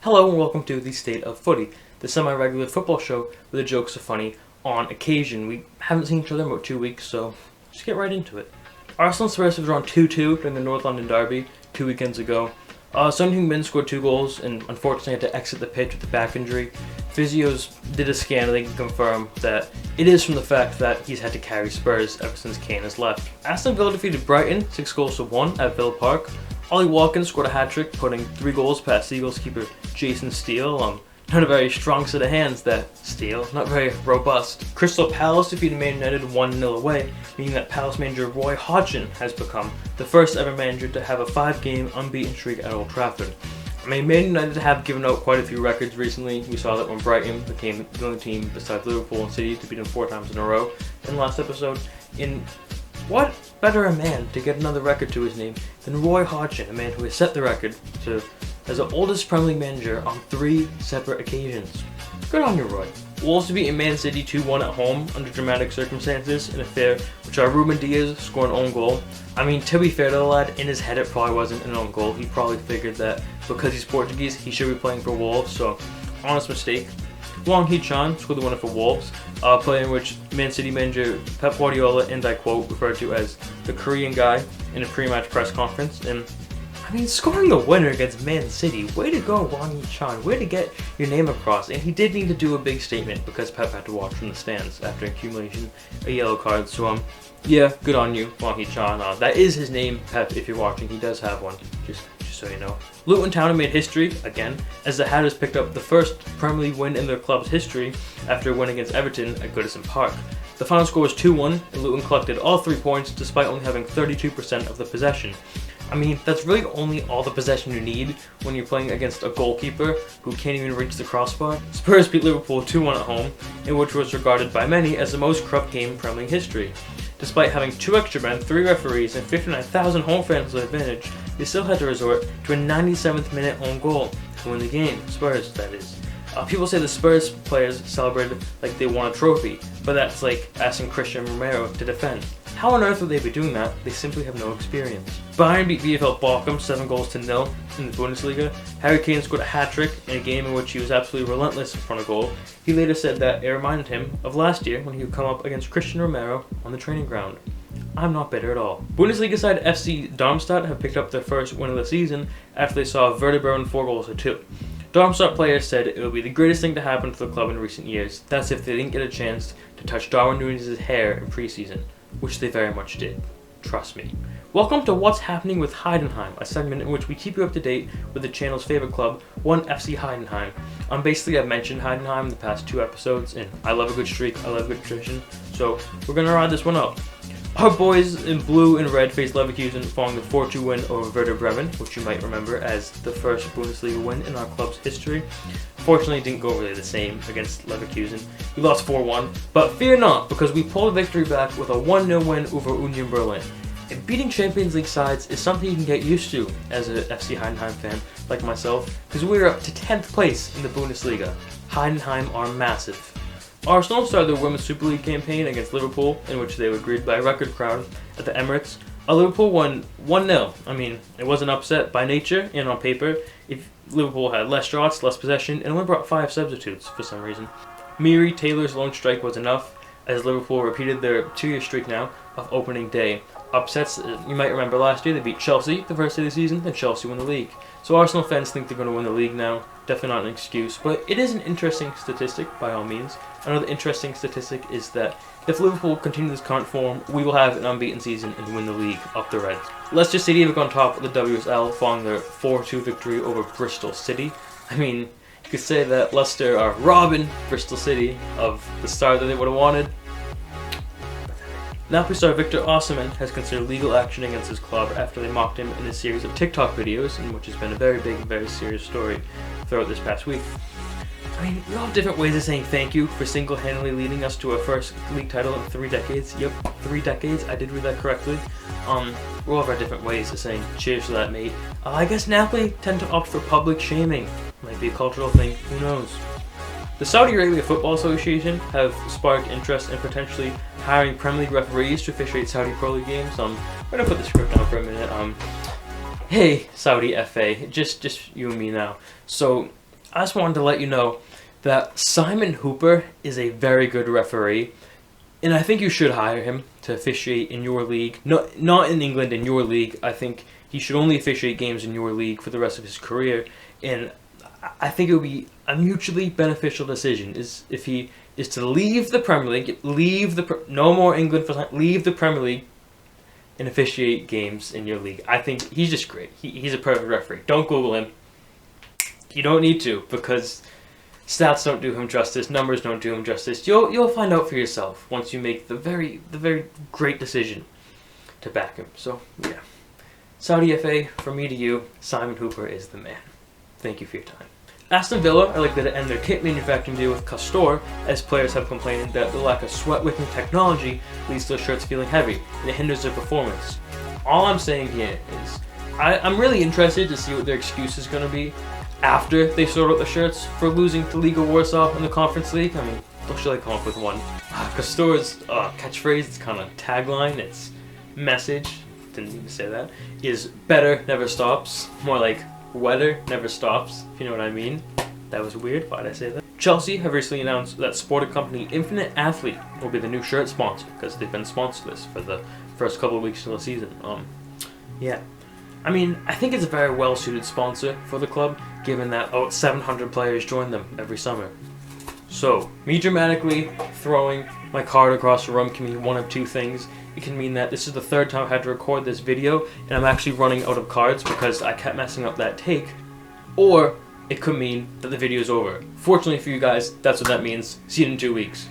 Hello and welcome to the State of Footy, the semi-regular football show where the jokes are funny on occasion. We haven't seen each other in about 2 weeks, so let's get right into it. Arsenal and Spurs have drawn 2-2 during the North London derby 2 weekends ago. Son Heung-min scored 2 goals and unfortunately had to exit the pitch with a back injury. Physios did a scan and they can confirm that it is from the fact that he's had to carry Spurs ever since Kane has left. Aston Villa defeated Brighton 6-1 at Villa Park. Ollie Watkins scored a hat-trick, putting 3 goals past Eagles keeper Jason Steele. Not a very strong set of hands, that Steele. Not very robust. Crystal Palace defeated Man United 1-0 away, meaning that Palace manager Roy Hodgson has become the first ever manager to have a 5-game unbeaten streak at Old Trafford. Man United have given out quite a few records recently. We saw that when Brighton became the only team besides Liverpool and City to beat them 4 times in a row in the last episode. What better a man to get another record to his name than Roy Hodgson, a man who has set the record as the oldest Premier League manager on 3 separate occasions. Good on you, Roy. Wolves beat Man City 2-1 at home under dramatic circumstances in a affair which Ruben Diaz scored an own goal. To be fair to the lad, in his head it probably wasn't an own goal. He probably figured that because he's Portuguese, he should be playing for Wolves, so honest mistake. Wang Hee-chan scored the winner for Wolves, a play in which Man City manager Pep Guardiola, and I quote, referred to as the Korean guy in a pre-match press conference. And scoring the winner against Man City, way to go, Wang Hee-chan, way to get your name across. And he did need to do a big statement because Pep had to watch from the stands after accumulation a yellow card. So yeah, good on you, Wang Hee-chan. That is his name, Pep, if you're watching. He does have one, just so you know. Luton Town have made history, again, as the Hatters picked up the first Premier League win in their club's history after a win against Everton at Goodison Park. The final score was 2-1, and Luton collected all 3 points despite only having 32% of the possession. That's really only all the possession you need when you're playing against a goalkeeper who can't even reach the crossbar. Spurs beat Liverpool 2-1 at home, in which was regarded by many as the most corrupt game in Premier League history. Despite having 2 extra men, 3 referees, and 59,000 home fans to advantage, they still had to resort to a 97th minute own goal to win the game. Spurs, that is. People say the Spurs players celebrated like they won a trophy, but that's like asking Christian Romero to defend. How on earth would they be doing that? They simply have no experience. Bayern beat VfL Bochum 7-0 in the Bundesliga. Harry Kane scored a hat-trick in a game in which he was absolutely relentless in front of goal. He later said that it reminded him of last year when he would come up against Christian Romero on the training ground. I'm not bitter at all. Bundesliga side FC Darmstadt have picked up their first win of the season after they saw Werder Bremen 4-2. Darmstadt players said it would be the greatest thing to happen to the club in recent years. That's if they didn't get a chance to touch Darwin Núñez's hair in preseason, which they very much did. Trust me. Welcome to What's Happening with Heidenheim, a segment in which we keep you up to date with the channel's favorite club, 1FC Heidenheim. Basically, I've mentioned Heidenheim in the past 2 episodes, and I love a good streak, I love a good tradition, so we're gonna ride this one out. Our boys in blue and red faced Leverkusen following the 4-2 win over Werder Bremen, which you might remember as the first Bundesliga win in our club's history. Fortunately, it didn't go really the same against Leverkusen. We lost 4-1, but fear not, because we pulled a victory back with a 1-0 win over Union Berlin. And beating Champions League sides is something you can get used to as a FC Heidenheim fan like myself, because we're up to 10th place in the Bundesliga. Heidenheim are massive. Arsenal started their Women's Super League campaign against Liverpool, in which they were greeted by a record crowd at the Emirates. Liverpool won 1-0. It was an upset by nature and on paper. If Liverpool had less shots, less possession, and only brought 5 substitutes for some reason. Miri Taylor's lone strike was enough, as Liverpool repeated their 2-year streak now of opening day upsets. You might remember last year they beat Chelsea the first day of the season, and Chelsea won the league. So Arsenal fans think they're going to win the league now. Definitely not an excuse, but it is an interesting statistic by all means. Another interesting statistic is that if Liverpool continue this current form, we will have an unbeaten season and win the league up the Reds. Leicester City have gone top of the WSL following their 4-2 victory over Bristol City. You could say that Leicester are robbing Bristol City of the star that they would have wanted. Napoli star Victor Osimhen has considered legal action against his club after they mocked him in a series of TikTok videos, in which has been a very big and very serious story throughout this past week. We all have different ways of saying thank you for single-handedly leading us to our first league title in 3 decades. Yep, 3 decades, I did read that correctly. We all have our different ways of saying cheers to that, mate. I guess Napoli tend to opt for public shaming. Might be a cultural thing, who knows. The Saudi Arabia Football Association have sparked interest in potentially hiring Premier League referees to officiate Saudi Pro League games. I'm going to put the script down for a minute. Hey, Saudi FA, just you and me now. So, I just wanted to let you know that Simon Hooper is a very good referee, and I think you should hire him to officiate in your league. Not in England, in your league. I think he should only officiate games in your league for the rest of his career, and I think it would be a mutually beneficial decision if he is to leave the Premier League, no more England for time, leave the Premier League and officiate games in your league. I think he's just great. He's a perfect referee. Don't Google him. You don't need to, because stats don't do him justice, numbers don't do him justice. You'll find out for yourself once you make the very great decision to back him. So yeah, Saudi FA, from me to you, Simon Hooper is the man. Thank you for your time. Aston Villa are likely to end their kit manufacturing deal with Kelusport, as players have complained that the lack of sweat-wicking technology leads to the shirts feeling heavy and it hinders their performance. All I'm saying here is I'm really interested to see what their excuse is going to be after they sort out the shirts for losing to Liga Warsaw in the Conference League. I mean, they'll surely come up with one. Kelusport's catchphrase, its kind of tagline, its message, didn't mean to say that, is better never stops. More like weather never stops, if you know what I mean. That was weird, why'd I say that? Chelsea have recently announced that sporting company Infinite Athlete will be the new shirt sponsor, because they've been sponsorless for the first couple of weeks of the season. Yeah. I mean, I think it's a very well-suited sponsor for the club, given that 700 players join them every summer. So, me dramatically throwing my card across the room can mean one of two things. It can mean that this is the third time I had to record this video, and I'm actually running out of cards because I kept messing up that take. Or, it could mean that the video is over. Fortunately for you guys, that's what that means. See you in 2 weeks.